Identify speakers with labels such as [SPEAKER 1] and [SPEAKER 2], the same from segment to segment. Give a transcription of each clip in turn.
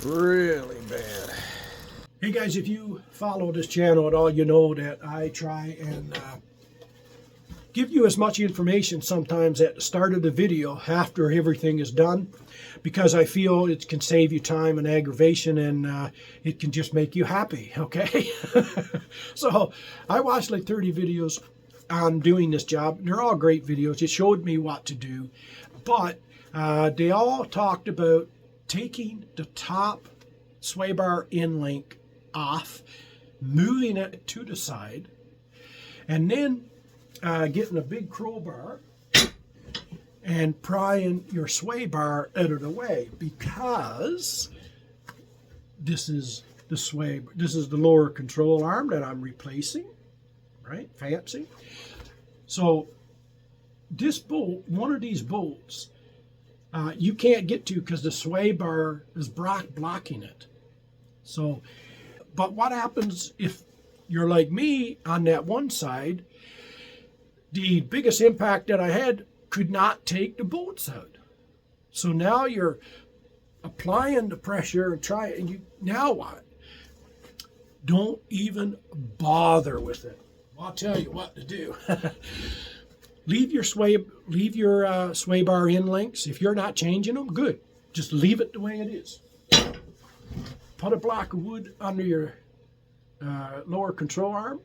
[SPEAKER 1] Really bad.
[SPEAKER 2] Hey guys, if you follow this channel at all, you know that I try and give you as much information sometimes at the start of the video after everything is done, because I feel it can save you time and aggravation, and it can just make you happy, okay? So I watched like 30 videos on doing this job. They're all great videos. It showed me what to do, but they all talked about taking the top sway bar in link off, moving it to the side, and then getting a big crowbar and prying your sway bar out of the way, because this is the lower control arm that I'm replacing, right? Fancy. So this bolt, one of these bolts, you can't get to because the sway bar is blocking it. So, but what happens if you're like me on that one side? The biggest impact that I had could not take the bolts out. So now you're applying the pressure and now what? Don't even bother with it. I'll tell you what to do. Leave your sway bar in links. If you're not changing them, good. Just leave it the way it is. Put a block of wood under your lower control arm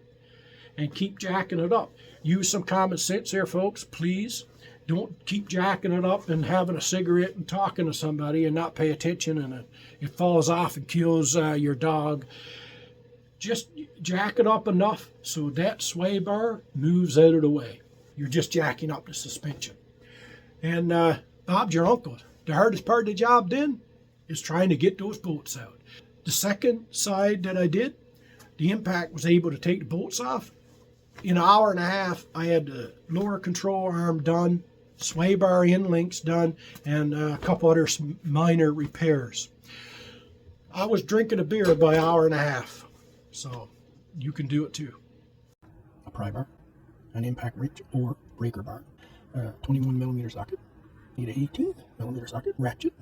[SPEAKER 2] and keep jacking it up. Use some common sense here, folks, please. Don't keep jacking it up and having a cigarette and talking to somebody and not pay attention, and it falls off and kills your dog. Just jack it up enough so that sway bar moves out of the way. You're just jacking up the suspension. And Bob's your uncle. The hardest part of the job then is trying to get those bolts out. The second side that I did, the impact was able to take the bolts off. In an hour and a half, I had the lower control arm done, sway bar in links done, and a couple other minor repairs. I was drinking a beer by an hour and a half, so you can do it too. A pry bar, an impact wrench or breaker bar, 21 millimeter socket, need an 18 millimeter socket, ratchet,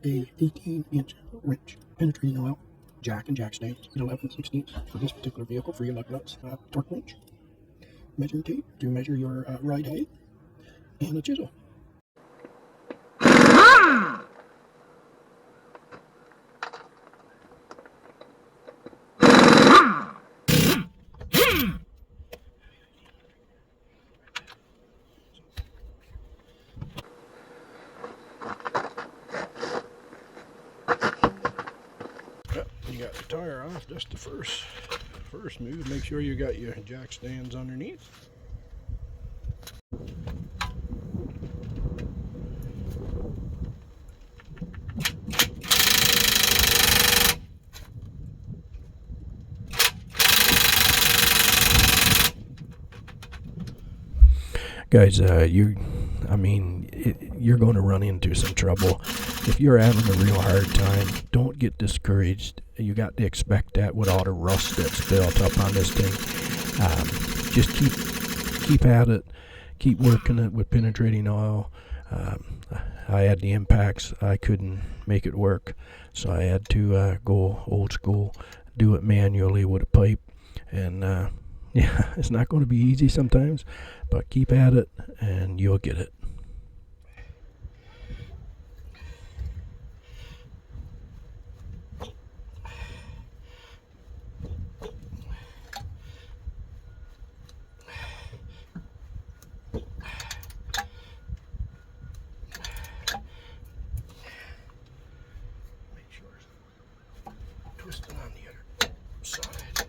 [SPEAKER 2] a 18-inch wrench, penetrating oil, jack and jack stands, 11/16 for this particular vehicle for your lug nuts, torque wrench, measuring tape to measure your ride height, and a chisel. You got the tire off. That's the first move. Make sure you got your jack stands underneath. Guys, you're going to run into some trouble. If you're having a real hard time, don't get discouraged. You got to expect that with all the rust that's built up on this thing. Just keep at it. Keep working it with penetrating oil. I had the impacts. I couldn't make it work, so I had to go old school, do it manually with a pipe. And yeah, it's not going to be easy sometimes, but keep at it and you'll get it. Make sure it's twisting on the other side.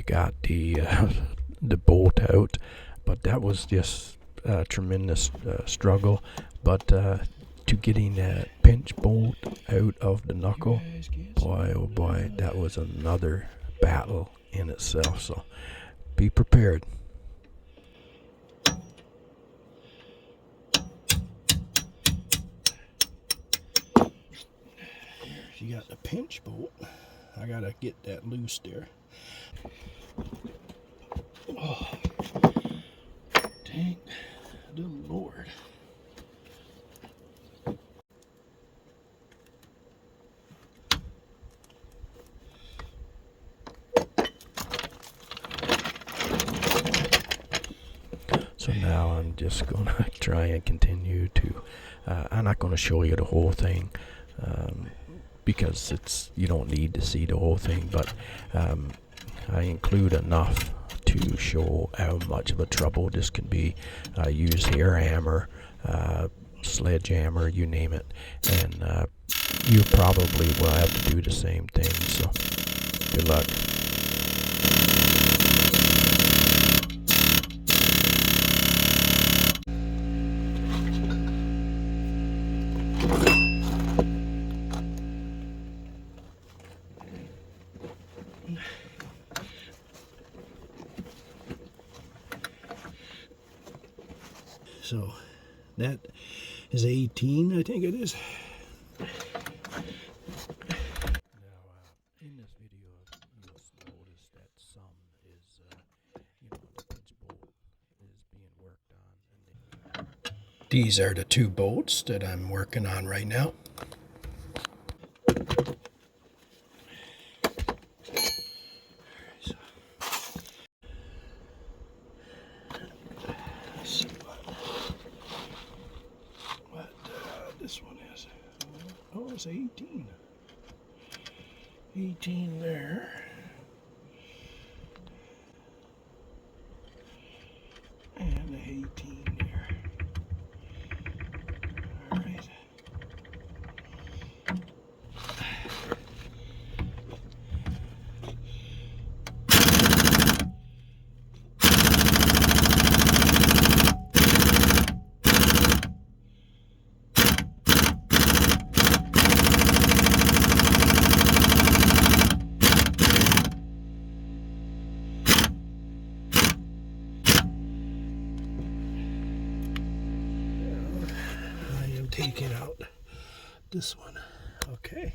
[SPEAKER 2] Got the bolt out, but that was just a tremendous struggle. But to getting that pinch bolt out of the knuckle, boy oh boy, that was another battle in itself. So be prepared. you got the pinch bolt. I gotta get that loose there. Oh, thank the Lord. So now I'm just gonna try and continue to, I'm not gonna show you the whole thing, because you don't need to see the whole thing, but I include enough to show how much of a trouble this can be. I use hair hammer, sledgehammer, you name it, and you probably will have to do the same thing, so good luck. So that is 18, I think it is. Now, in this video, you'll notice that some is, the pinch bolt is being worked on. These are the 2 bolts that I'm working on right now. This one is, oh, it's 18. 18 there. And 18 there. All right. Taking out this one. Okay.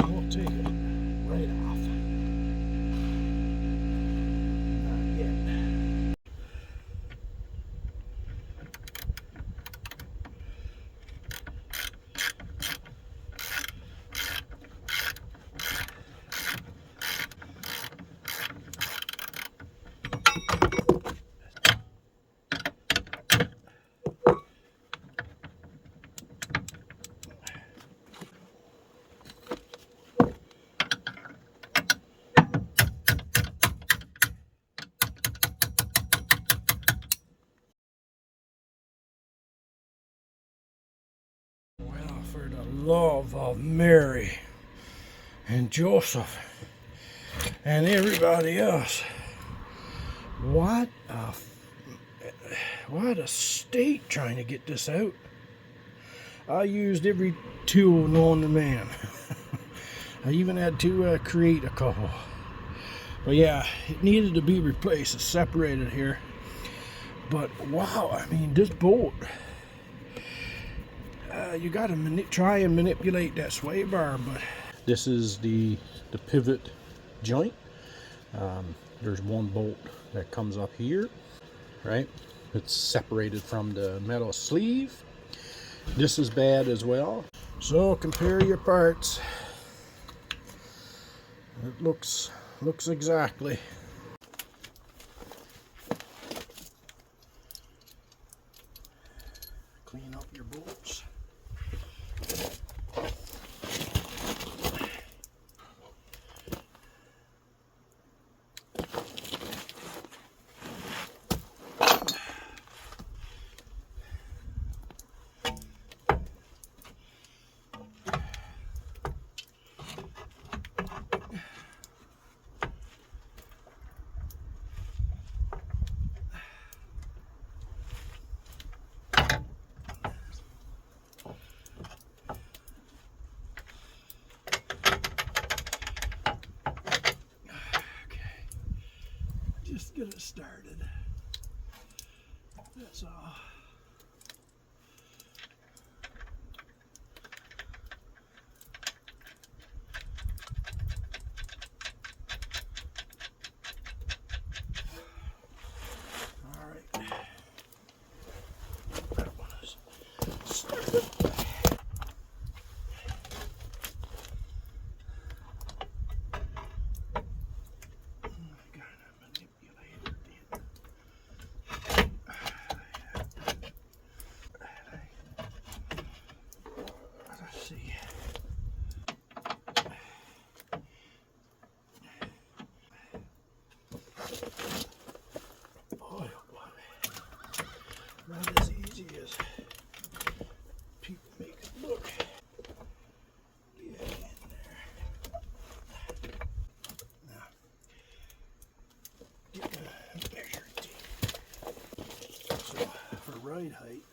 [SPEAKER 2] We'll take it right off. Not yet. For the love of Mary and Joseph and everybody else, what a state trying to get this out. I used every tool known to man. I even had to create a couple. But yeah, it needed to be replaced. It's separated here. But wow, I mean, this bolt, you got to try and manipulate that sway bar. But this is the pivot joint. There's one bolt that comes up here, right? It's separated from the metal sleeve. This is bad as well. So compare your parts. It looks exactly. Clean up your bolts. just get it started. That's all. Not as easy as people make it look. Get in there. Now, get the measuring tape. So, for ride height,